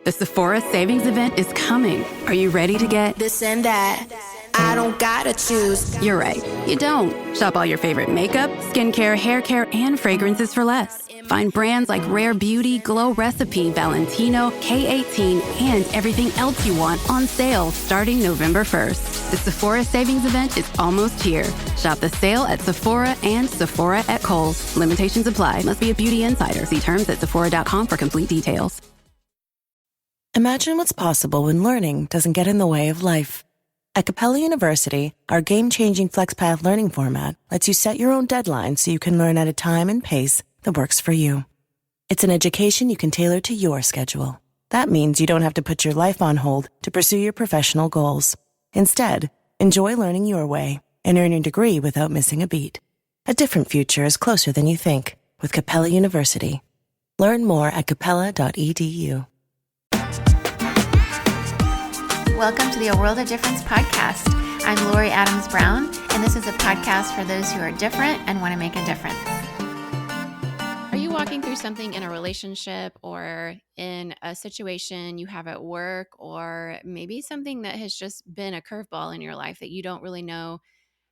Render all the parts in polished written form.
The Sephora Savings Event is coming. Are you ready to get this and that? I don't gotta choose. You're right, you don't. Shop all your favorite makeup, skincare, hair care, and fragrances for less. Find brands like Rare Beauty, Glow Recipe, Valentino, K18, and everything else you want on sale starting November 1st. The Sephora Savings Event is almost here. Shop the sale at Sephora and Sephora at Kohl's. Limitations apply. Must be a beauty insider. See terms at Sephora.com for complete details. Imagine what's possible when learning doesn't get in the way of life. At Capella University, our game-changing FlexPath learning format lets you set your own deadline so you can learn at a time and pace that works for you. It's an education you can tailor to your schedule. That means you don't have to put your life on hold to pursue your professional goals. Instead, enjoy learning your way and earn your degree without missing a beat. A different future is closer than you think with Capella University. Learn more at capella.edu. Welcome to the A World of Difference podcast. I'm Lori Adams Brown, and this is a podcast for those who are different and want to make a difference. Are you walking through something in a relationship or in a situation you have at work, or maybe something that has just been a curveball in your life that you don't really know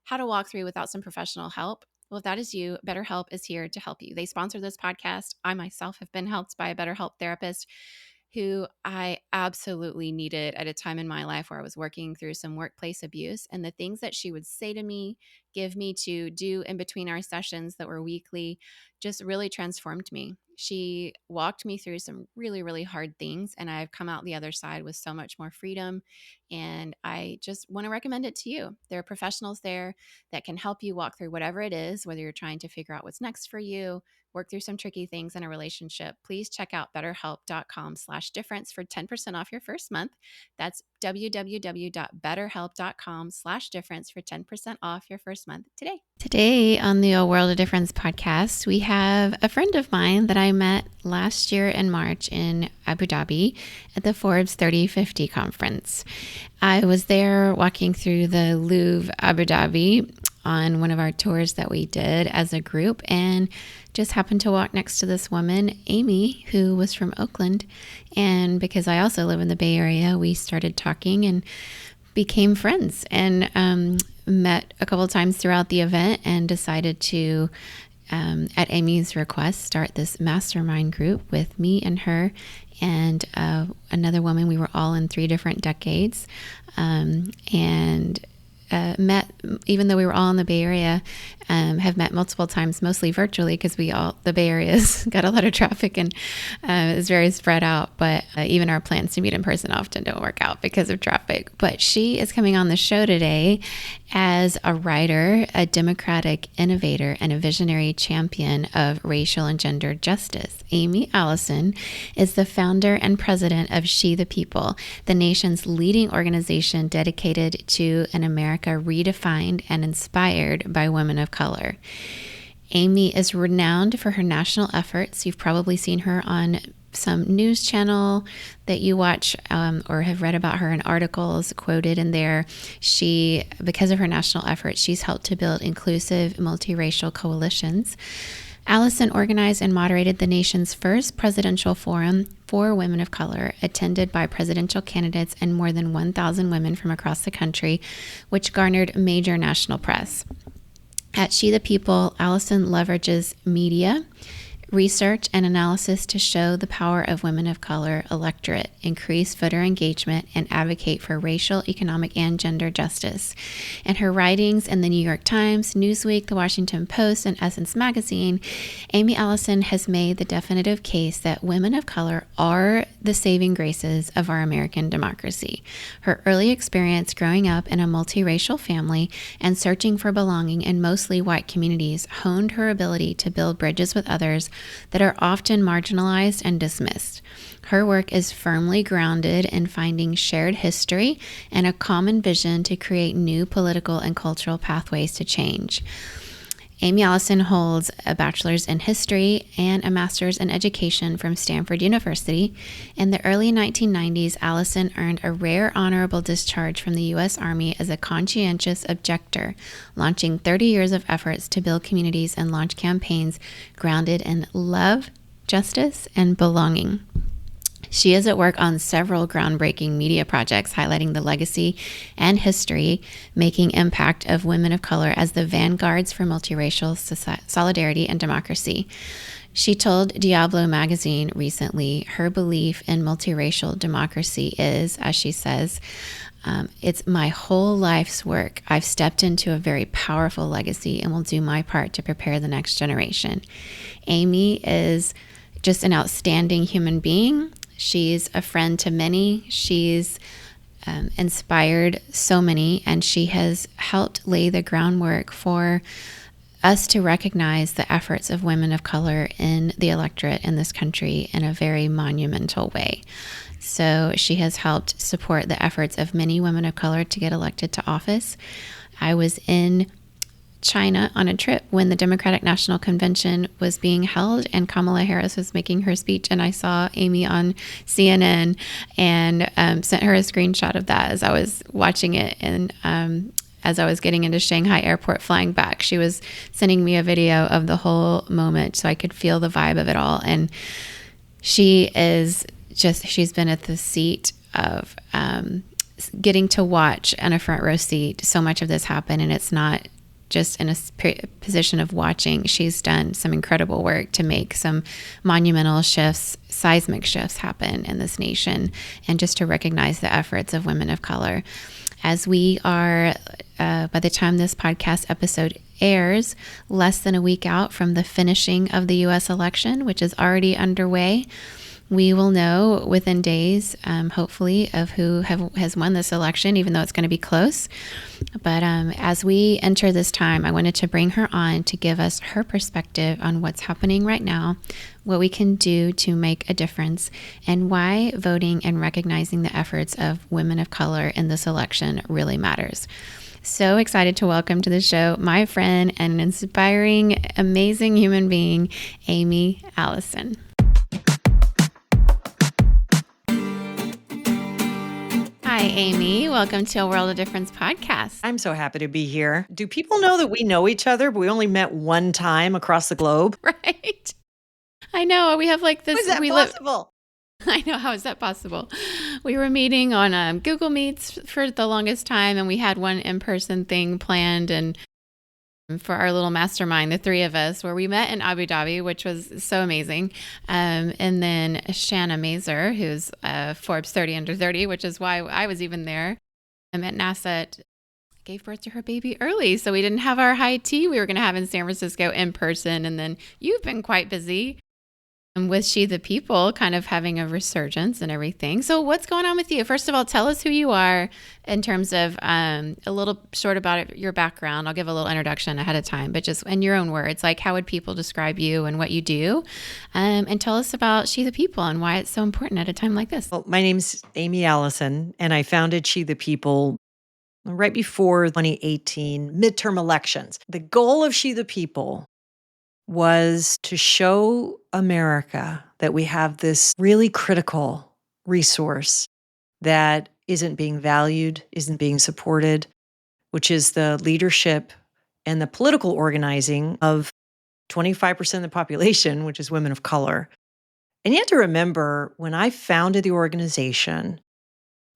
how to walk through without some professional help? Well, if that is you, BetterHelp is here to help you. They sponsor this podcast. I myself have been helped by a BetterHelp therapist who I absolutely needed at a time in my life where I was working through some workplace abuse. And the things that she would say to me, give me to do in between our sessions that were weekly, just really transformed me. She walked me through some really, really hard things, and I've come out the other side with so much more freedom. And I just want to recommend it to you. There are professionals there that can help you walk through whatever it is, whether you're trying to figure out what's next for you, work through some tricky things in a relationship. Please check out betterhelp.com/difference for 10% off your first month. That's www.betterhelp.com/difference for 10% off your first month today. Today on the A World of Difference podcast, we have a friend of mine that I met last year in March in Abu Dhabi at the Forbes 3050 conference. I was there walking through the Louvre, Abu Dhabi on one of our tours that we did as a group, and just happened to walk next to this woman, Aimee, who was from Oakland. And because I also live in the Bay Area, we started talking and became friends, and met a couple of times throughout the event, and decided to, at Aimee's request, start this mastermind group with me and her and another woman. We were all in 3 different decades, and met, even though we were all in the Bay Area, have met multiple times, mostly virtually, because the Bay Area's got a lot of traffic and is very spread out. But even our plans to meet in person often don't work out because of traffic. But she is coming on the show today as a writer, a democratic innovator, and a visionary champion of racial and gender justice. Aimee Allison is the founder and president of She the People, the nation's leading organization dedicated to an America redefined and inspired by women of color. Aimee is renowned for her national efforts. You've probably seen her on some news channel that you watch, or have read about her in articles quoted in there. Because of her national efforts, she's helped to build inclusive multiracial coalitions. Allison organized and moderated the nation's first presidential forum for women of color, attended by presidential candidates and more than 1,000 women from across the country, which garnered major national press. At She the People, Allison leverages media, research, and analysis to show the power of women of color electorate, increase voter engagement, and advocate for racial, economic, and gender justice. In her writings in the New York Times, Newsweek, The Washington Post, and Essence Magazine, Aimee Allison has made the definitive case that women of color are the saving graces of our American democracy. Her early experience growing up in a multiracial family and searching for belonging in mostly white communities honed her ability to build bridges with others that are often marginalized and dismissed. Her work is firmly grounded in finding shared history and a common vision to create new political and cultural pathways to change. Aimee Allison holds a bachelor's in history and a master's in education from Stanford University. In the early 1990s, Allison earned a rare honorable discharge from the U.S. Army as a conscientious objector, launching 30 years of efforts to build communities and launch campaigns grounded in love, justice, and belonging. She is at work on several groundbreaking media projects highlighting the legacy and history, making impact of women of color as the vanguards for multiracial solidarity and democracy. She told Diablo magazine recently her belief in multiracial democracy is, as she says, it's my whole life's work. I've stepped into a very powerful legacy and will do my part to prepare the next generation. Aimee is just an outstanding human being. She's a friend to many. She's inspired so many, and she has helped lay the groundwork for us to recognize the efforts of women of color in the electorate in this country in a very monumental way. So she has helped support the efforts of many women of color to get elected to office. I was in China on a trip when the Democratic National Convention was being held and Kamala Harris was making her speech, and I saw Aimee on CNN and sent her a screenshot of that as I was watching it. And as I was getting into Shanghai airport flying back, she was sending me a video of the whole moment so I could feel the vibe of it all. And she's been at the seat of getting to watch on a front row seat so much of this happen, and it's not just in a position of watching. She's done some incredible work to make some monumental shifts, seismic shifts happen in this nation, and just to recognize the efforts of women of color. As we are, by the time this podcast episode airs, less than a week out from the finishing of the U.S. election, which is already underway, we will know within days, hopefully, of who has won this election, even though it's going to be close. But as we enter this time, I wanted to bring her on to give us her perspective on what's happening right now, what we can do to make a difference, and why voting and recognizing the efforts of women of color in this election really matters. So excited to welcome to the show my friend and an inspiring, amazing human being, Aimee Allison. Hi, Aimee. Welcome to A World of Difference podcast. I'm so happy to be here. Do people know that we know each other, but we only met one time across the globe? Right. I know. We have like this. How is that possible? I know. How is that possible? We were meeting on Google Meets for the longest time, and we had one in-person thing planned and for our little mastermind, the three of us, where we met in Abu Dhabi, which was so amazing. And then Shanna Mazer, who's Forbes 30 Under 30, which is why I was even there. I met NASA, gave birth to her baby early. So we didn't have our high tea we were going to have in San Francisco in person. And then you've been quite busy. And with She the People kind of having a resurgence and everything. So what's going on with you? First of all, tell us who you are in terms of a little short about your background. I'll give a little introduction ahead of time, but just in your own words, like how would people describe you and what you do? And tell us about She the People and why it's so important at a time like this. Well, my name's Aimee Allison, and I founded She the People right before 2018 midterm elections. The goal of She the People was to show America that we have this really critical resource that isn't being valued, isn't being supported, which is the leadership and the political organizing of 25% of the population, which is women of color. And you have to remember, when I founded the organization,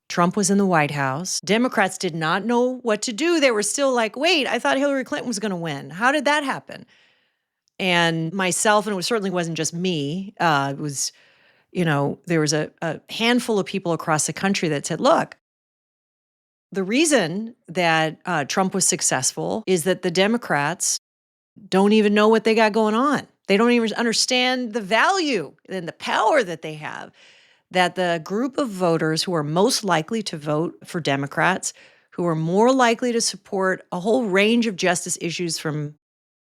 Trump was in the White House. Democrats did not know what to do. They were still like, wait, I thought Hillary Clinton was going to win. How did that happen? And myself, and it certainly wasn't just me, it was, there was a handful of people across the country that said, look, the reason that Trump was successful is that the Democrats don't even know what they got going on. They don't even understand the value and the power that they have, that the group of voters who are most likely to vote for Democrats, who are more likely to support a whole range of justice issues from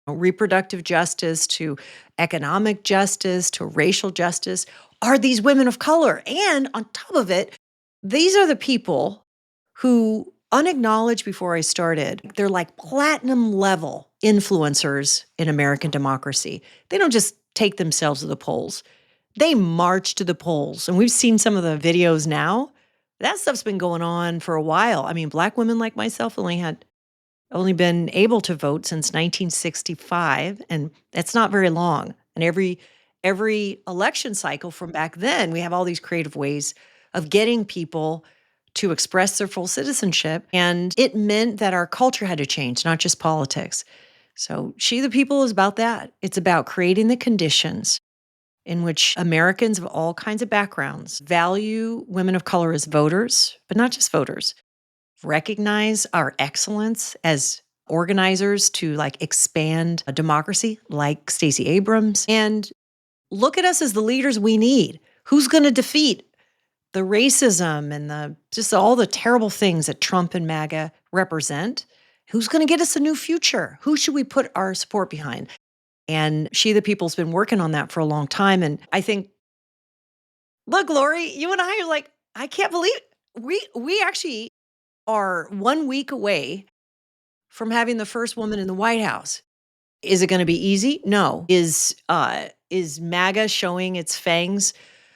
reproductive justice to economic justice to racial justice, are these women of color. And on top of it, these are the people who, unacknowledged before I started, they're like platinum level influencers in American democracy. They don't just take themselves to the polls. They march to the polls. And we've seen some of the videos now. That stuff's been going on for a while. I mean, Black women like myself only been able to vote since 1965, and that's not very long. And every every election cycle from back then, we have all these creative ways of getting people to express their full citizenship. And it meant that our culture had to change, not just politics. So She the People is about that. It's about creating the conditions in which Americans of all kinds of backgrounds value women of color as voters, but not just voters, recognize our excellence as organizers to like expand a democracy like Stacey Abrams, and look at us as the leaders we need. Who's going to defeat the racism and the just all the terrible things that Trump and MAGA represent? Who's going to get us a new future? Who should we put our support behind? And She the People's been working on that for a long time. And I think, look, Lori, you and I are like, I can't believe we actually are 1 week away from having the first woman in the White House. Is it going to be easy? No. Is MAGA showing its fangs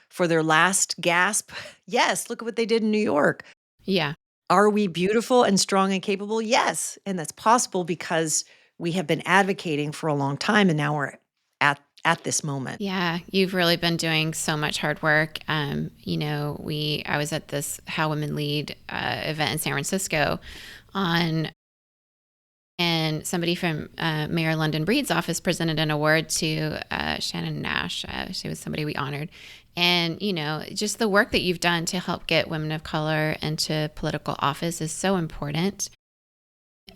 for their last gasp? Yes. Look at what they did in New York. Yeah. Are we beautiful and strong and capable? Yes. And that's possible because we have been advocating for a long time, and now we're at this moment. Yeah, you've really been doing so much hard work. I was at this How Women Lead event in San Francisco and somebody from Mayor London Breed's office presented an award to Shannon Nash. She was somebody we honored. And, just the work that you've done to help get women of color into political office is so important.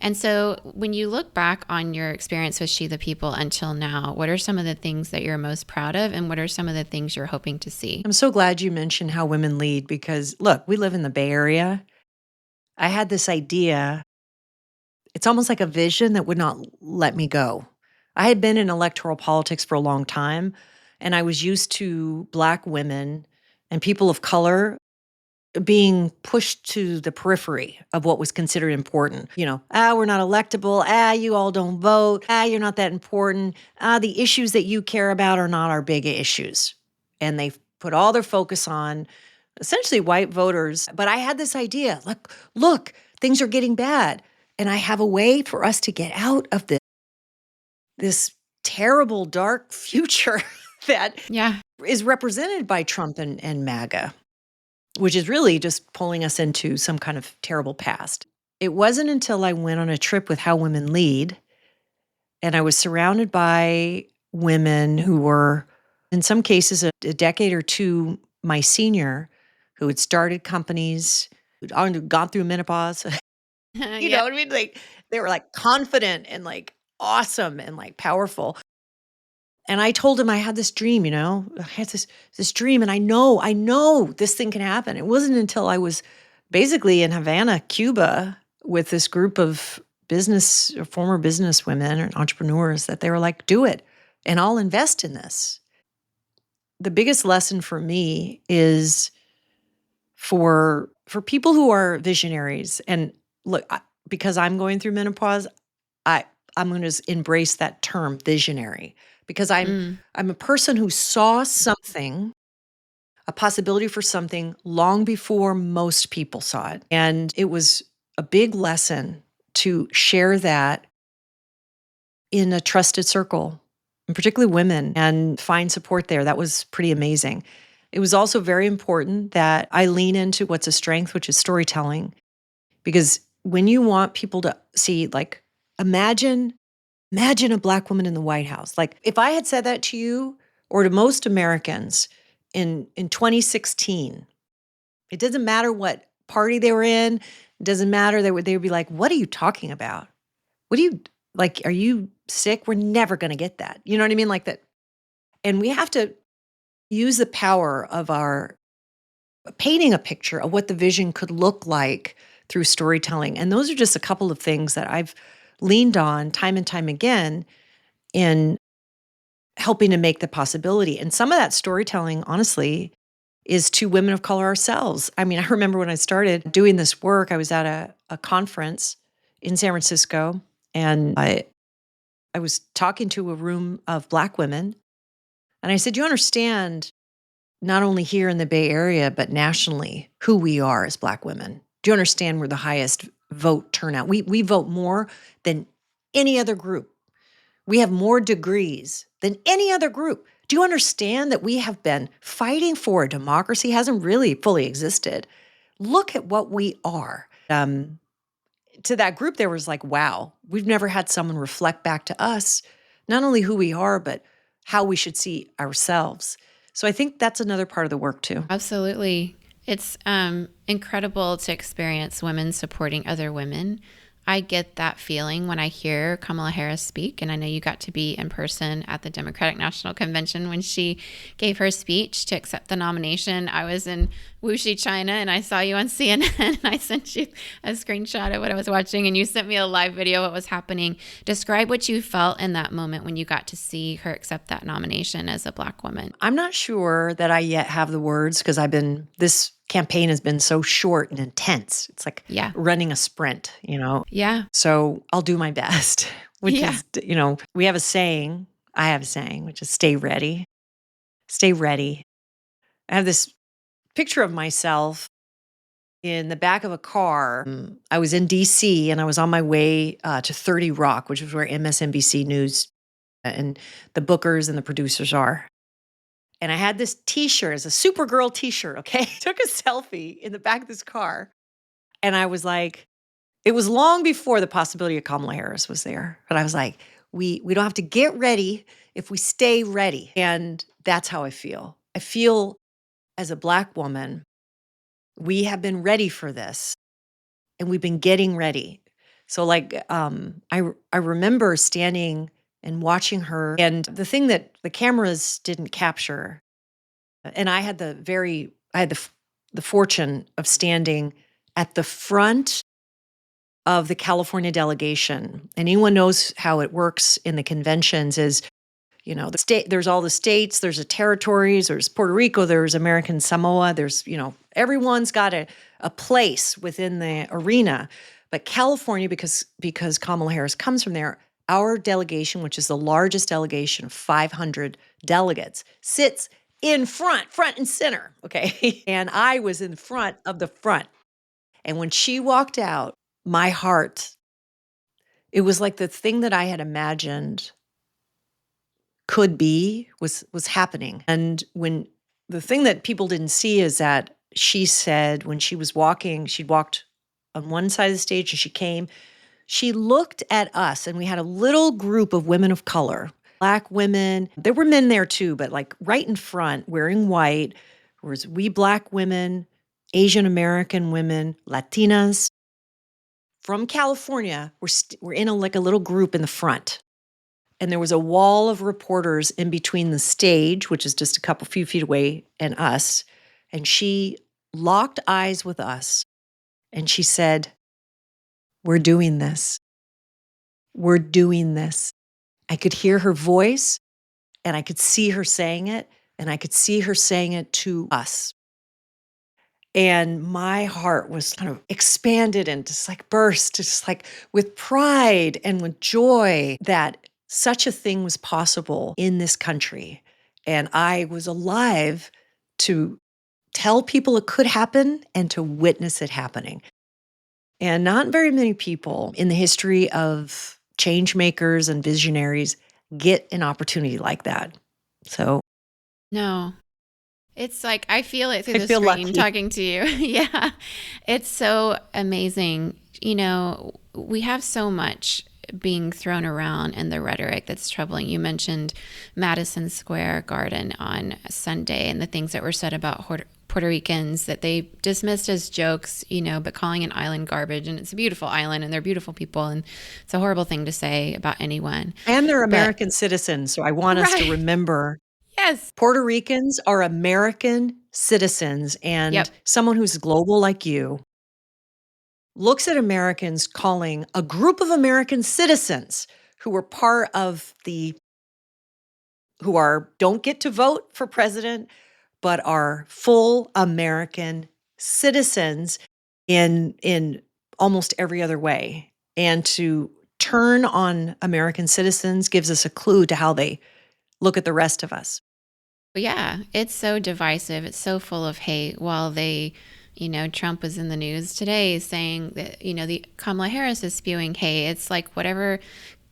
And so when you look back on your experience with She the People until now, what are some of the things that you're most proud of, and what are some of the things you're hoping to see? I'm so glad you mentioned How Women Lead because, look, we live in the Bay Area. I had this idea. It's almost like a vision that would not let me go. I had been in electoral politics for a long time, and I was used to Black women and people of color being pushed to the periphery of what was considered important. We're not electable. You all don't vote. You're not that important. The issues that you care about are not our big issues. And they put all their focus on essentially white voters. But I had this idea, look, things are getting bad. And I have a way for us to get out of this terrible, dark future that is represented by Trump and MAGA, which is really just pulling us into some kind of terrible past. It wasn't until I went on a trip with How Women Lead, and I was surrounded by women who were, in some cases, a decade or two my senior, who had started companies, who'd gone through menopause. You know what I mean? Like, they were like confident and like awesome and like powerful. And I told him I had this dream, I had this dream, and I know this thing can happen. It wasn't until I was basically in Havana, Cuba, with this group of former business women and entrepreneurs that they were like, do it, and I'll invest in this. The biggest lesson for me is for people who are visionaries, and look, because I'm going through menopause, I'm going to embrace that term, visionary, because I'm a person who saw something, a possibility for something long before most people saw it. And it was a big lesson to share that in a trusted circle, and particularly women, and find support there. That was pretty amazing. It was also very important that I lean into what's a strength, which is storytelling, because when you want people to see, like, imagine a Black woman in the White House. Like, if I had said that to you or to most Americans in 2016, it doesn't matter what party they were in. It doesn't matter. They would be like, what are you talking about? Are you sick? We're never going to get that. You know what I mean? Like that. And we have to use the power of our painting a picture of what the vision could look like through storytelling. And those are just a couple of things that I've leaned on time and time again in helping to make the possibility. And some of that storytelling, honestly, is to women of color ourselves. I mean, I remember when I started doing this work, I was at a conference in San Francisco, and I was talking to a room of Black women. And I said, you understand, not only here in the Bay Area, but nationally, who we are as Black women. Do you understand we're the highest vote turnout? We vote more than any other group. We have more degrees than any other group. Do Do you understand that we have been fighting for a democracy? Hasn't really fully existed. Look at what we are. To that group, there was like, wow, we've never had someone reflect back to us, not only who we are, but how we should see ourselves. So I think that's another part of the work too. Absolutely. It's incredible to experience women supporting other women. I get that feeling when I hear Kamala Harris speak, and I know you got to be in person at the Democratic National Convention when she gave her speech to accept the nomination. I was in Wuxi, China, and I saw you on CNN, and I sent you a screenshot of what I was watching, and you sent me a live video of what was happening. Describe what you felt in that moment when you got to see her accept that nomination as a Black woman. I'm not sure that I yet have the words because this campaign has been so short and intense. It's like running a sprint, Yeah. So I'll do my best, which is, we have a saying, I have a saying, which is stay ready. Stay ready. I have this picture of myself in the back of a car. I was in DC and I was on my way to 30 Rock, which is where MSNBC News and the bookers and the producers are. And I had this t-shirt, it's a Supergirl t-shirt, okay? Took a selfie in the back of this car. And I was like, it was long before the possibility of Kamala Harris was there. But I was like, we don't have to get ready if we stay ready. And that's how I feel. I feel as a Black woman, we have been ready for this. And we've been getting ready. So like, I remember standing and watching her. And the thing that the cameras didn't capture, and I had the fortune of standing at the front of the California delegation. And anyone knows how it works in the conventions is, the state, there's all the states, there's the territories, there's Puerto Rico, there's American Samoa, there's, everyone's got a place within the arena. But California, because Kamala Harris comes from there, our delegation, which is the largest delegation of 500 delegates, sits in front and center, okay? And I was in front of the front. And when she walked out, my heart, it was like the thing that I had imagined could be was happening. And when the thing that people didn't see is that she said when she was walking, she'd walked on one side of the stage and she looked at us, and we had a little group of women of color, Black women. There were men there too, but like right in front, wearing white, was we Black women, Asian American women, Latinas from California. We're in a little group in the front. And there was a wall of reporters in between the stage, which is just a few feet away, and us. And she locked eyes with us. And she said, "We're doing this. We're doing this." I could hear her voice, and I could see her saying it, and I could see her saying it to us. And my heart was kind of expanded and just like burst, just like with pride and with joy that such a thing was possible in this country. And I was alive to tell people it could happen and to witness it happening. And not very many people in the history of change makers and visionaries get an opportunity like that. So, no. It's like, I feel it through the feel screen lucky. talking to you. Yeah. It's so amazing. We have so much being thrown around in the rhetoric that's troubling. You mentioned Madison Square Garden on Sunday and the things that were said about Puerto Ricans that they dismissed as jokes, but calling an island garbage. And it's a beautiful island and they're beautiful people. And it's a horrible thing to say about anyone. And they're American citizens. So I want us to remember. Yes. Puerto Ricans are American citizens, and someone who's global like you looks at Americans calling a group of American citizens who were part of don't get to vote for president, but are full American citizens in almost every other way. And to turn on American citizens gives us a clue to how they look at the rest of us. Yeah, it's so divisive. It's so full of hate. While Trump was in the news today saying that, the Kamala Harris is spewing hate. It's like whatever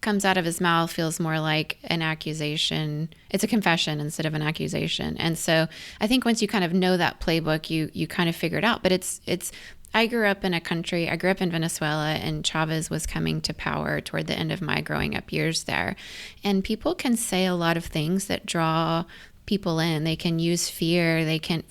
comes out of his mouth feels more like an accusation. It's a confession instead of an accusation. And so I think once you kind of know that playbook, you kind of figure it out. But it's I grew up in Venezuela, and Chavez was coming to power toward the end of my growing up years there. And people can say a lot of things that draw people in. They can use fear.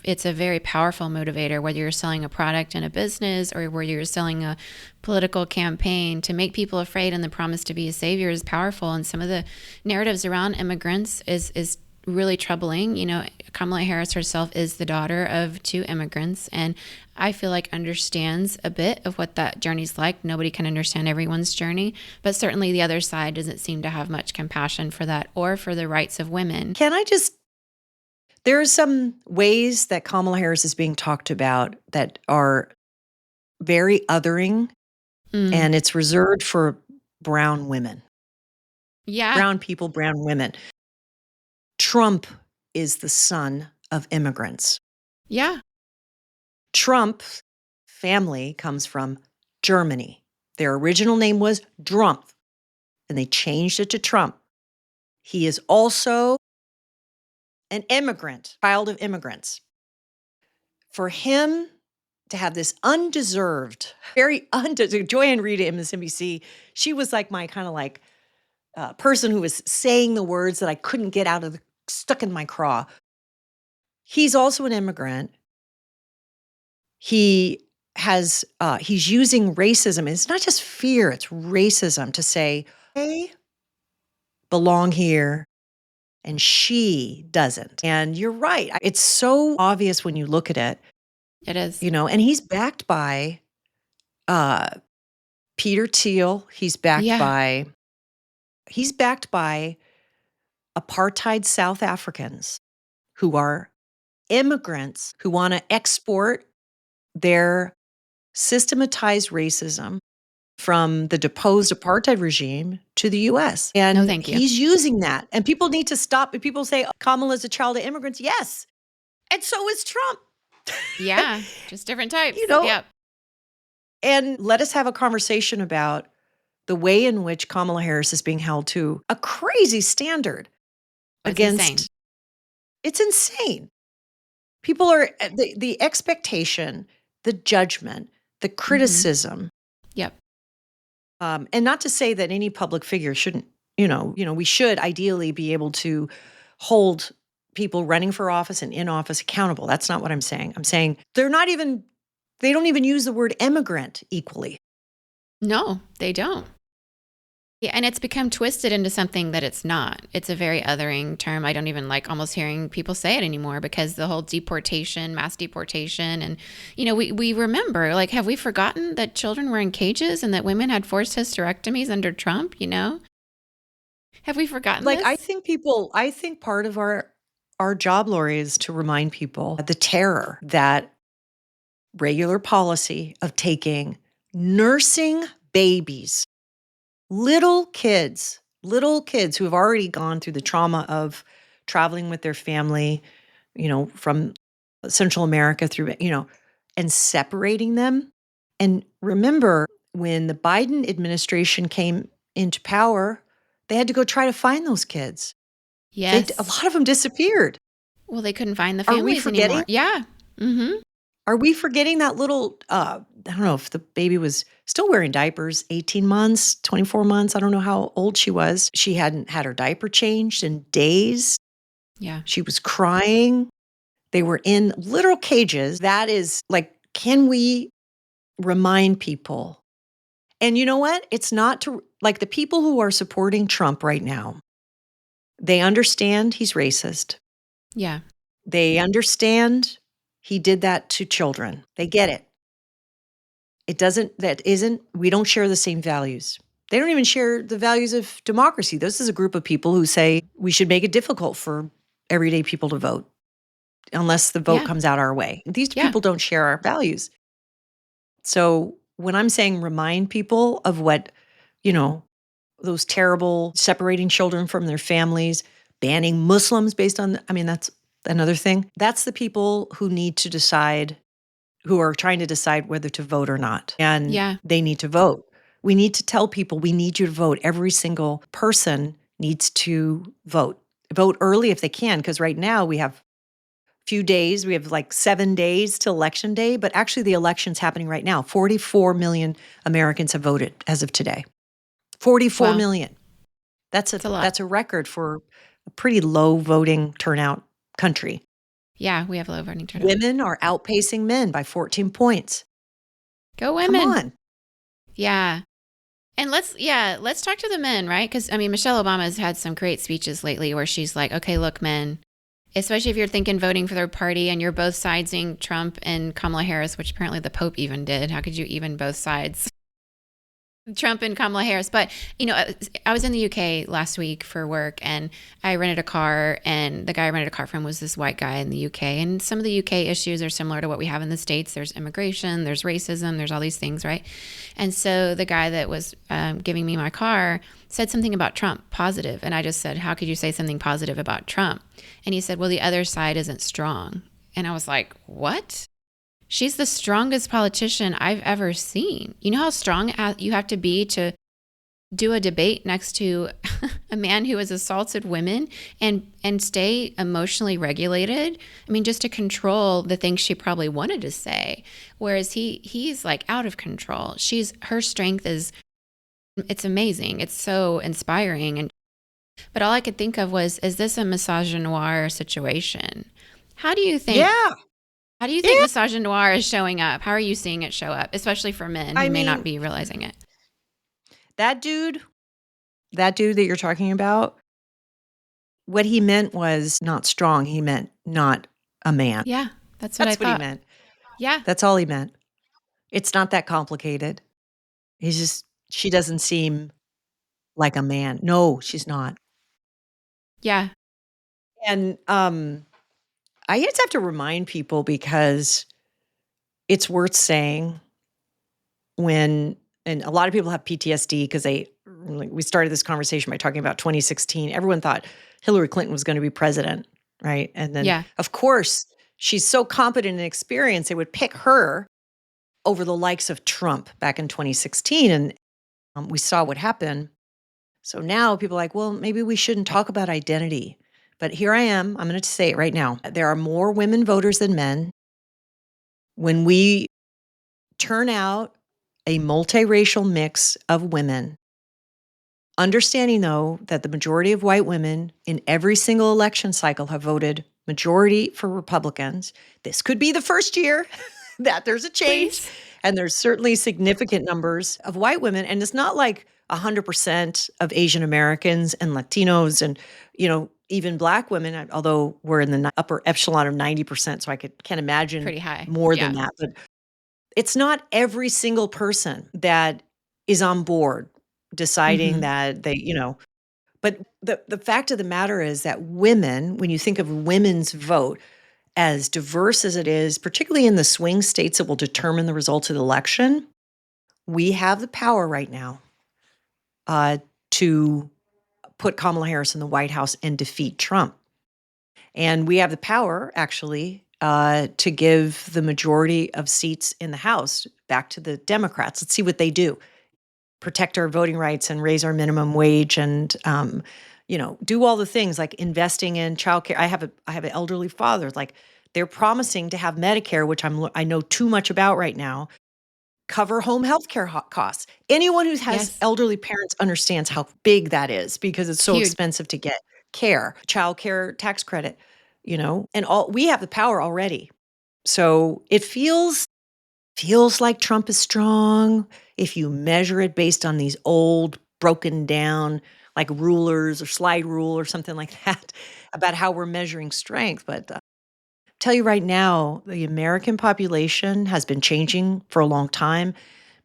It's a very powerful motivator, whether you're selling a product in a business or whether you're selling a political campaign. To make people afraid and the promise to be a savior is powerful. And some of the narratives around immigrants is really troubling. You know, Kamala Harris herself is the daughter of 2 immigrants, and I feel like understands a bit of what that journey's like. Nobody can understand everyone's journey, but certainly the other side doesn't seem to have much compassion for that or for the rights of women. There are some ways that Kamala Harris is being talked about that are very othering, and it's reserved for brown women. Yeah. Brown people, brown women. Trump is the son of immigrants. Yeah. Trump's family comes from Germany. Their original name was Trump, and they changed it to Trump. He is also an immigrant, child of immigrants. For him to have this undeserved, Joyanne Reid at MSNBC, she was like my kind of like person who was saying the words that I couldn't get out of stuck in my craw. He's also an immigrant. He's using racism. It's not just fear, it's racism to say, they belong here and she doesn't. And you're right. It's so obvious when you look at it. It is. You know, and he's backed by Peter Thiel. He's backed by apartheid South Africans who are immigrants who want to export their systematized racism from the deposed apartheid regime to the U.S. And No, thank you. He's using that. And people need to stop. People say, oh, Kamala's a child of immigrants. Yes. And so is Trump. Yeah. Just different types. You know? Yep. And let us have a conversation about the way in which Kamala Harris is being held to a crazy standard Insane. It's insane. People are, the expectation, the judgment, the criticism. Yep. And not to say that any public figure shouldn't, we should ideally be able to hold people running for office and in office accountable. That's not what I'm saying. I'm saying they don't even use the word immigrant equally. No, they don't. Yeah, and it's become twisted into something that it's not. It's a very othering term. I don't even like almost hearing people say it anymore because the whole deportation, mass deportation. And, we remember, like, have we forgotten that children were in cages and that women had forced hysterectomies under Trump, Have we forgotten this? I think part of our job, Lori, is to remind people the terror that regular policy of taking nursing babies, little kids who have already gone through the trauma of traveling with their family, from Central America through, and separating them. And remember, when the Biden administration came into power, they had to go try to find those kids. Yes. A lot of them disappeared. Well, they couldn't find the Are we families forgetting? anymore. Yeah. Mm-hmm. Are we forgetting that little, I don't know if the baby was still wearing diapers, 18 months, 24 months. I don't know how old she was. She hadn't had her diaper changed in days. Yeah. She was crying. They were in literal cages. That is like, can we remind people? And you know what? It's not to, like, the people who are supporting Trump right now, they understand he's racist. Yeah. They understand he did that to children. They get it. We don't share the same values. They don't even share the values of democracy. This is a group of people who say we should make it difficult for everyday people to vote unless the vote comes out our way. These people don't share our values. So when I'm saying remind people of what, those terrible separating children from their families, banning Muslims based on, that's another thing. That's the people who need to decide, who are trying to decide whether to vote or not. And they need to vote. We need to tell people we need you to vote. Every single person needs to vote. Vote early if they can, because right now we have few days. We have like 7 days till election day, but actually the election's happening right now. 44 million Americans have voted as of today. 44 Wow. million. That's a lot. that's a record for a pretty low voting turnout country. Yeah, we have low voting turnout. Women are outpacing men by 14 points. Go women. Come on. Yeah. And let's talk to the men, right? Because, I mean, Michelle Obama has had some great speeches lately where she's like, okay, look, men, especially if you're thinking voting for their party and you're both siding Trump and Kamala Harris, which apparently the Pope even did. How could you even both sides? Trump and Kamala Harris. But, you know, I was in the UK last week for work and I rented a car, and the guy I rented a car from was this white guy in the UK. And some of the UK issues are similar to what we have in the States. There's immigration, there's racism, there's all these things, right? And so the guy that was giving me my car said something about Trump, positive. And I just said, how could you say something positive about Trump? And he said, well, the other side isn't strong. And I was like, what? She's the strongest politician I've ever seen. You know how strong you have to be to do a debate next to a man who has assaulted women and stay emotionally regulated? I mean, just to control the things she probably wanted to say. Whereas he's like out of control. Her strength it's amazing. It's so inspiring. But all I could think of was, is this a misogynoir situation? How do you think? Yeah. How do you think misogynoir is showing up? How are you seeing it show up, especially for men who may not be realizing it? That dude that you're talking about, what he meant was not strong. He meant not a man. Yeah, that's what I thought. That's what he meant. Yeah. That's all he meant. It's not that complicated. She doesn't seem like a man. No, she's not. Yeah. And I just have to remind people, because it's worth saying and a lot of people have PTSD because we started this conversation by talking about 2016. Everyone thought Hillary Clinton was going to be president, right? And then, of course, she's so competent and experienced, they would pick her over the likes of Trump back in 2016. And we saw what happened. So now people are like, well, maybe we shouldn't talk about identity. But here I am. I'm going to say it right now. There are more women voters than men. When we turn out a multiracial mix of women, understanding, though, that the majority of white women in every single election cycle have voted majority for Republicans, this could be the first year that there's a change. Please. And there's certainly significant numbers of white women. And it's not like 100% of Asian Americans and Latinos and, even Black women, although we're in the upper echelon of 90%. So I can't imagine Pretty high. more than that. But it's not every single person that is on board deciding that but the fact of the matter is that women, when you think of women's vote, as diverse as it is, particularly in the swing states that will determine the results of the election, we have the power right now to put Kamala Harris in the White House and defeat Trump. And we have the power, actually, to give the majority of seats in the House back to the Democrats. Let's see what they do. Protect our voting rights and raise our minimum wage and, do all the things like investing in childcare. I have an elderly father. Like, they're promising to have Medicare, which I know too much about right now, cover home health care costs. Anyone who has elderly parents understands how big that is, because it's so expensive to get care, childcare tax credit, and we have the power already. So it feels like Trump is strong if you measure it based on these old, broken down, like rulers or slide rule or something like that about how we're measuring strength. But tell you right now, the American population has been changing for a long time.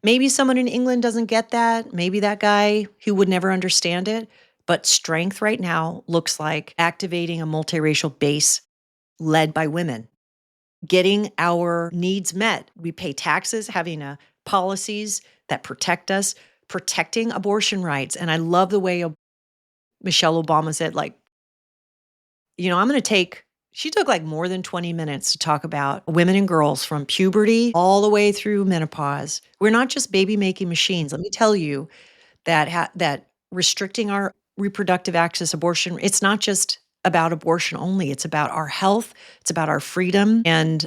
Maybe someone in England doesn't get that. Maybe that guy who would never understand it. But strength right now looks like activating a multiracial base led by women, getting our needs met. We pay taxes, having policies that protect us, protecting abortion rights. And I love the way Michelle Obama said, I'm going to take She took like more than 20 minutes to talk about women and girls from puberty all the way through menopause. We're not just baby-making machines. Let me tell you that restricting our reproductive access, abortion, it's not just about abortion only. It's about our health. It's about our freedom. And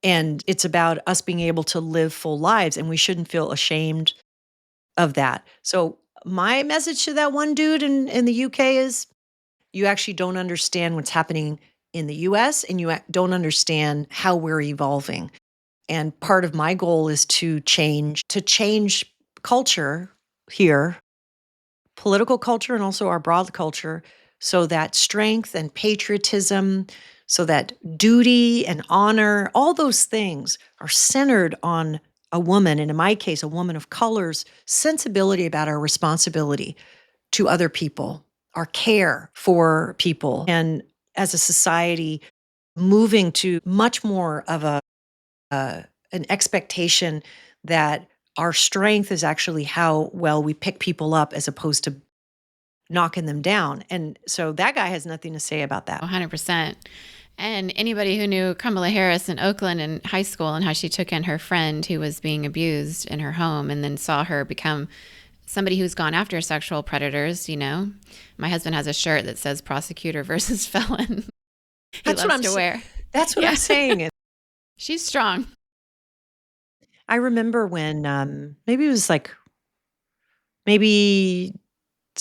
it's about us being able to live full lives, and we shouldn't feel ashamed of that. So my message to that one dude in the UK is, you actually don't understand what's happening in the US, and you don't understand how we're evolving. And part of my goal is to change culture here, political culture and also our broad culture, so that strength and patriotism, so that duty and honor, all those things are centered on a woman, and in my case, a woman of color's sensibility about our responsibility to other people, our care for people, and as a society, moving to much more of an expectation that our strength is actually how well we pick people up as opposed to knocking them down. And so that guy has nothing to say about that. 100%. And anybody who knew Kamala Harris in Oakland in high school and how she took in her friend who was being abused in her home and then saw her become somebody who's gone after sexual predators, My husband has a shirt that says prosecutor versus felon. That's what I'm wear. That's what I'm saying. She's strong. I remember when maybe it's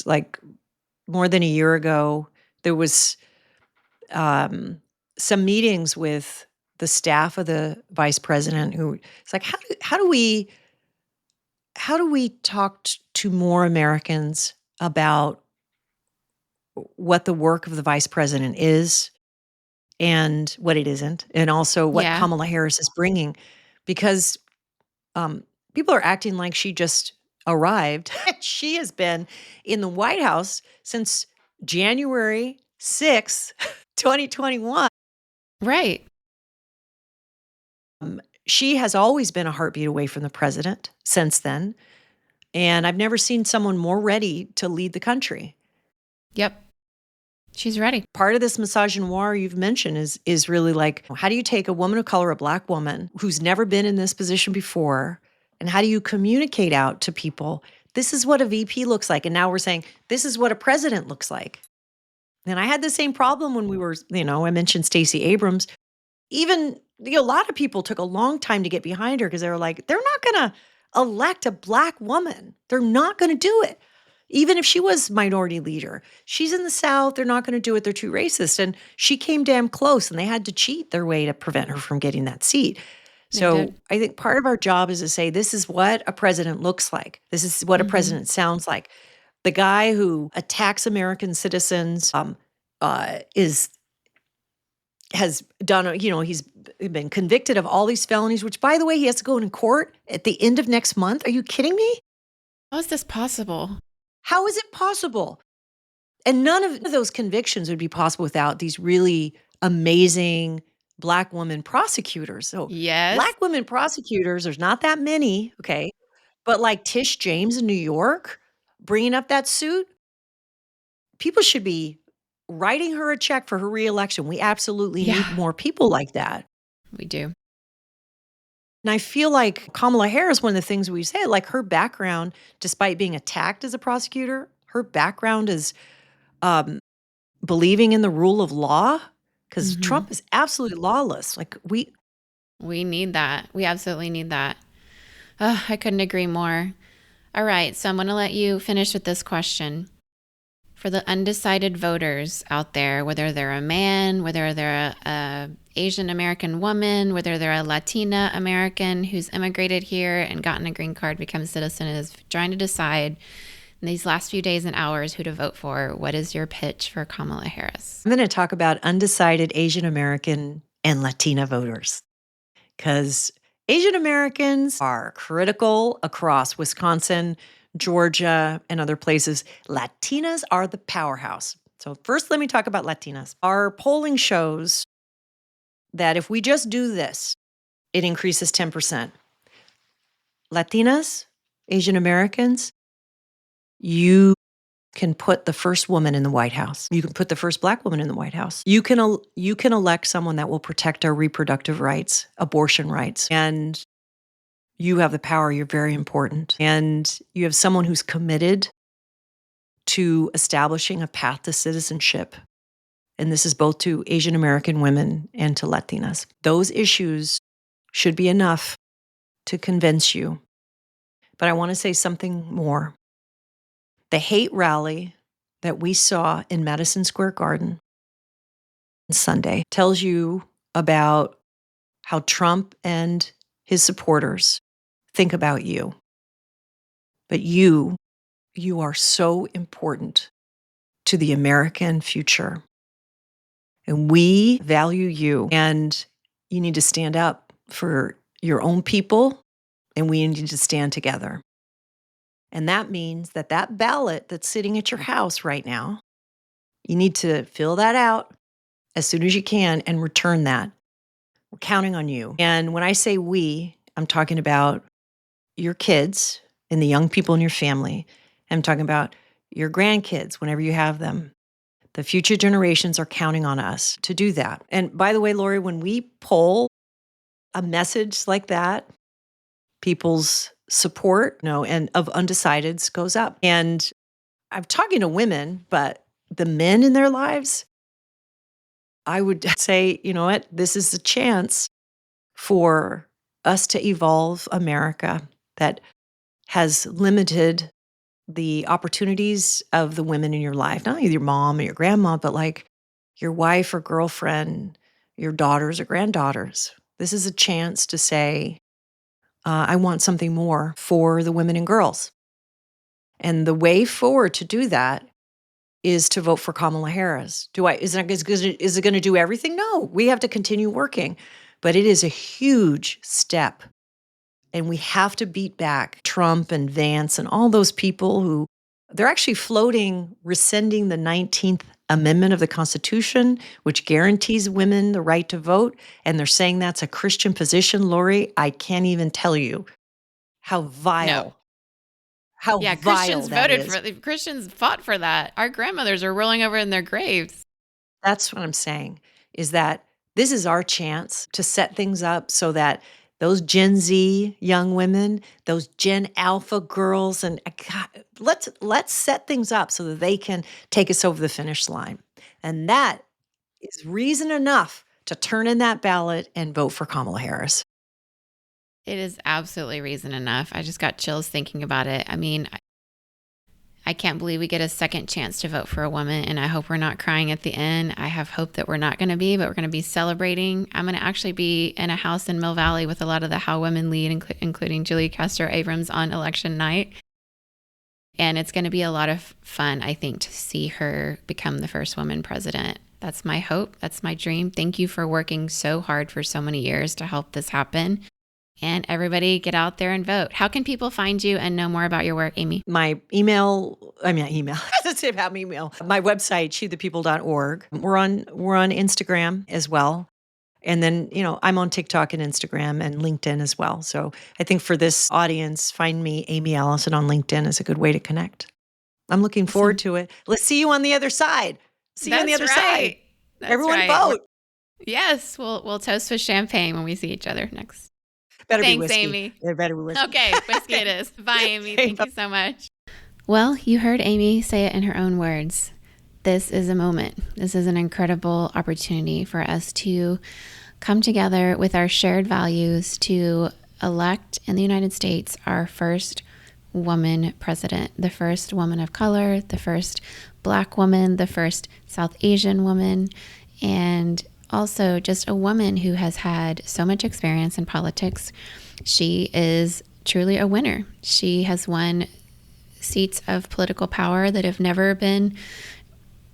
like more than a year ago, there was some meetings with the staff of the vice president who it's like, how do we talk to more Americans about what the work of the vice president is and what it isn't, and also what Kamala Harris is bringing, because people are acting like she just arrived. She has been in the White House since January 6th, 2021. Right. She has always been a heartbeat away from the president since then. And I've never seen someone more ready to lead the country. Yep. She's ready. Part of this misogynoir you've mentioned is really like, how do you take a woman of color, a Black woman who's never been in this position before, and how do you communicate out to people, this is what a VP looks like, and now we're saying, this is what a president looks like. And I had the same problem when we were, I mentioned Stacey Abrams. Even a lot of people took a long time to get behind her because they were like, they're not going to elect a Black woman. They're not going to do it. Even if she was minority leader, she's in the South. They're not going to do it. They're too racist. And she came damn close, and they had to cheat their way to prevent her from getting that seat. So I think part of our job is to say, this is what a president looks like. This is what a president sounds like. The guy who attacks American citizens has done, he's been convicted of all these felonies, which, by the way, he has to go in court at the end of next month. Are you kidding me? How is this possible? How is it possible? And none of those convictions would be possible without these really amazing Black women prosecutors. So Yes. Black women prosecutors, there's not that many, okay? But like Tish James in New York, bringing up that suit, people should be writing her a check for her reelection. We absolutely need more people like that. We do. And I feel like Kamala Harris, one of the things we say, like her background, despite being attacked as a prosecutor, her background is believing in the rule of law, because Trump is absolutely lawless. Like we need that. We absolutely need that. I couldn't agree more. All right. So I'm going to let you finish with this question. For the undecided voters out there, whether they're a man, whether they're a Asian American woman, whether they're a Latina American who's immigrated here and gotten a green card, become a citizen, and is trying to decide in these last few days and hours who to vote for, what is your pitch for Kamala Harris? I'm going to talk about undecided Asian American and Latina voters, because Asian Americans are critical across Wisconsin, Georgia, and other places. Latinas are the powerhouse. So first, let me talk about Latinas. Our polling shows that if we just do this, it increases 10%. Latinas, Asian Americans, you can put the first woman in the White House. You can put the first Black woman in the White House. You can elect someone that will protect our reproductive rights, abortion rights. And you have the power. You're very important. And you have someone who's committed to establishing a path to citizenship. And this is both to Asian American women and to Latinas. Those issues should be enough to convince you. But I want to say something more. The hate rally that we saw in Madison Square Garden on Sunday tells you about how Trump and his supporters think about you. But you are so important to the American future. And we value you. And you need to stand up for your own people, and we need to stand together. And that means that ballot that's sitting at your house right now, you need to fill that out as soon as you can and return that. We're counting on you. And when I say we, I'm talking about your kids and the young people in your family. I'm talking about your grandkids whenever you have them. The future generations are counting on us to do that. And by the way, Lori, when we poll a message like that, people's support, and of undecideds goes up. And I'm talking to women, but the men in their lives, I would say, you know what, this is a chance for us to evolve America that has limited the opportunities of the women in your life, not only your mom or your grandma, but like your wife or girlfriend, your daughters or granddaughters. This is a chance to say, I want something more for the women and girls. And the way forward to do that is to vote for Kamala Harris. Is it going to do everything? No, we have to continue working. But it is a huge step. And we have to beat back Trump and Vance and all those people who they're actually floating rescinding the 19th Amendment of the Constitution, which guarantees women the right to vote. And they're saying that's a Christian position. Lori, I can't even tell you how vile. No. How yeah, vile Christians that voted is. for Christians fought for that. Our grandmothers are rolling over in their graves. That's what I'm saying, is that this is our chance to set things up so that those Gen Z young women, those Gen Alpha girls, and God, let's set things up so that they can take us over the finish line. And that is reason enough to turn in that ballot and vote for Kamala Harris. It is absolutely reason enough. I just got chills thinking about it. I mean, I can't believe we get a second chance to vote for a woman, and I hope we're not crying at the end. I have hope that we're not going to be, but we're going to be celebrating. I'm going to actually be in a house in Mill Valley with a lot of the How Women Lead, including Julie Castro Abrams on election night. And it's going to be a lot of fun, I think, to see her become the first woman president. That's my hope. That's my dream. Thank you for working so hard for so many years to help this happen. And everybody get out there and vote. How can people find you and know more about your work, Aimee? My email. My website, shethepeople.org. We're on Instagram as well. And then, I'm on TikTok and Instagram and LinkedIn as well. So I think for this audience, find me, Aimee Allison, on LinkedIn is a good way to connect. I'm looking forward to it. Let's see you on the other side. See you on the other side. Everyone vote. Yes, we'll toast with champagne when we see each other next. Better Thanks, be whiskey. Aimee. It better be whiskey. Okay, whiskey it is. Bye, Aimee. Thank you so much. Well, you heard Aimee say it in her own words. This is a moment. This is an incredible opportunity for us to come together with our shared values to elect in the United States our first woman president, the first woman of color, the first Black woman, the first South Asian woman, and also just a woman who has had so much experience in politics. She is truly a winner. She has won seats of political power that have never been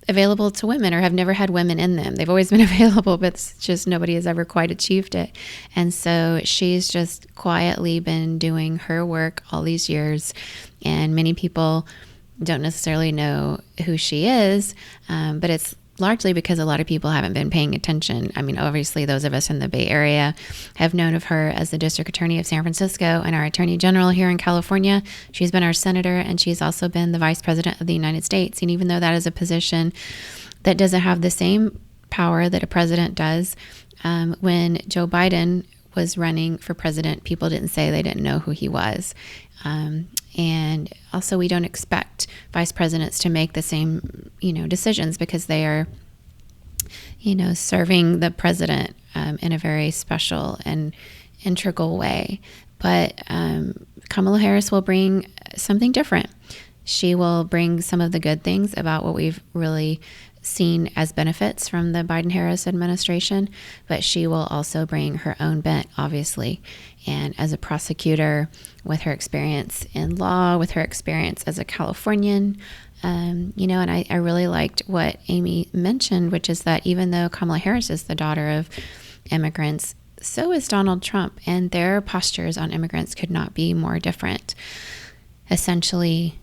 available to women or have never had women in them. They've always been available, but it's just nobody has ever quite achieved it. And so she's just quietly been doing her work all these years. And many people don't necessarily know who she is, but it's largely because a lot of people haven't been paying attention. I mean, obviously, those of us in the Bay Area have known of her as the District Attorney of San Francisco and our Attorney General here in California. She's been our Senator, and she's also been the Vice President of the United States. And even though that is a position that doesn't have the same power that a president does, when Joe Biden was running for president, people didn't say they didn't know who he was. And also, we don't expect vice presidents to make the same, decisions, because they are, serving the president in a very special and integral way. But Kamala Harris will bring something different. She will bring some of the good things about what we've really seen as benefits from the Biden-Harris administration, but she will also bring her own bent, obviously. And as a prosecutor, with her experience in law, with her experience as a Californian, and I really liked what Aimee mentioned, which is that even though Kamala Harris is the daughter of immigrants, so is Donald Trump, and their postures on immigrants could not be more different. Essentially,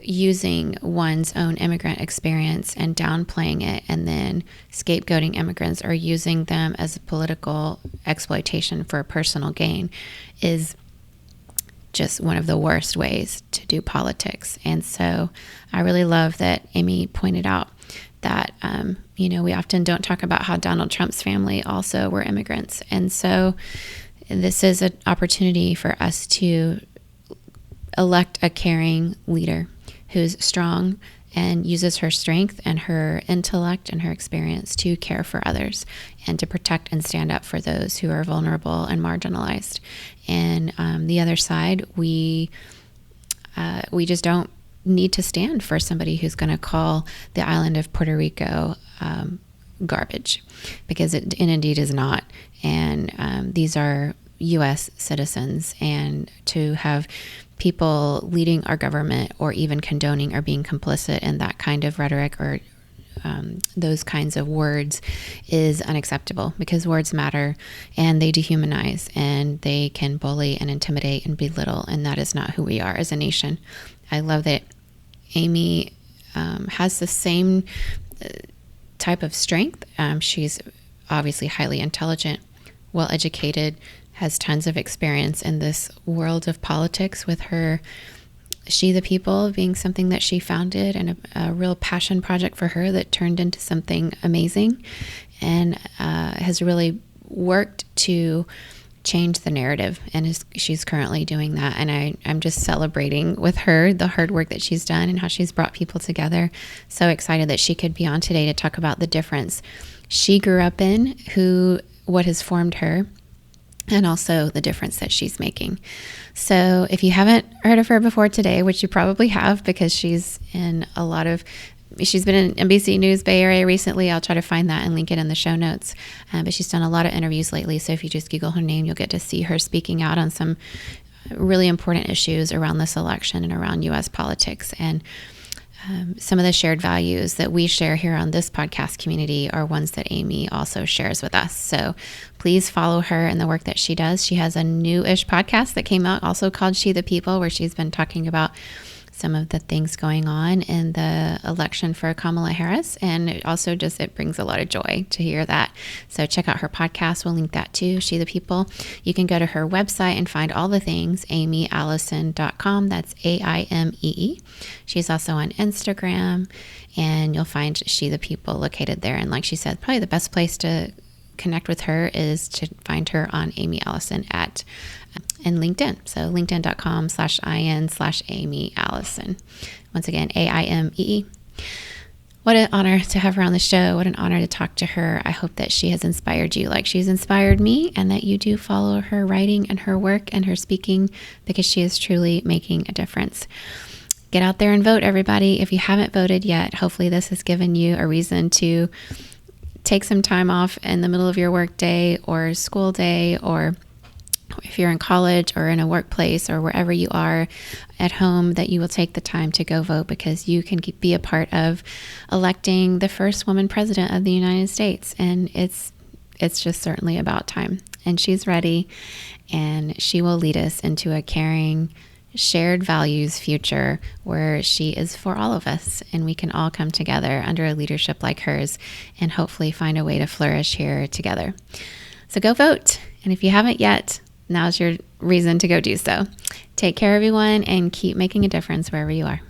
using one's own immigrant experience and downplaying it, and then scapegoating immigrants or using them as a political exploitation for personal gain, is just one of the worst ways to do politics. And so I really love that Aimee pointed out that, we often don't talk about how Donald Trump's family also were immigrants. And so this is an opportunity for us to elect a caring leader who's strong and uses her strength and her intellect and her experience to care for others and to protect and stand up for those who are vulnerable and marginalized. And the other side, we just don't need to stand for somebody who's going to call the island of Puerto Rico garbage, because it indeed is not. And these are U.S. citizens, and to have people leading our government or even condoning or being complicit in that kind of rhetoric or those kinds of words is unacceptable, because words matter and they dehumanize and they can bully and intimidate and belittle, and that is not who we are as a nation. I love that Aimee has the same type of strength. She's obviously highly intelligent, well-educated, has tons of experience in this world of politics, with her She the People being something that she founded and a real passion project for her that turned into something amazing, and has really worked to change the narrative, and she's currently doing that. And I'm just celebrating with her the hard work that she's done and how she's brought people together. So excited that she could be on today to talk about the difference she grew up in, what has formed her, and also the difference that she's making. So if you haven't heard of her before today, which you probably have, because she's been in NBC News Bay Area recently. I'll try to find that and link it in the show notes. But she's done a lot of interviews lately. So if you just Google her name, you'll get to see her speaking out on some really important issues around this election and around U.S. politics. And some of the shared values that we share here on this podcast community are ones that Aimee also shares with us. So please follow her and the work that she does. She has a new-ish podcast that came out also called She the People, where she's been talking about some of the things going on in the election for Kamala Harris. And it brings a lot of joy to hear that. So check out her podcast. We'll link that too, She the People. You can go to her website and find all the things, aimeeallison.com. That's AIMEE. She's also on Instagram, and you'll find She the People located there. And like she said, probably the best place to connect with her is to find her on Aimee Allison and LinkedIn. So linkedin.com/in/Aimee Allison. Once again, AIMEE. What an honor to have her on the show. What an honor to talk to her. I hope that she has inspired you like she's inspired me, and that you do follow her writing and her work and her speaking, because she is truly making a difference. Get out there and vote, everybody. If you haven't voted yet, hopefully this has given you a reason to take some time off in the middle of your work day or school day, or if you're in college or in a workplace or wherever you are at home, that you will take the time to go vote, because you can be a part of electing the first woman president of the United States. And it's just certainly about time. And she's ready, and she will lead us into a caring, shared values future where she is for all of us and we can all come together under a leadership like hers and hopefully find a way to flourish here together. So go vote. And if you haven't yet, now's your reason to go do so. Take care, everyone, and keep making a difference wherever you are.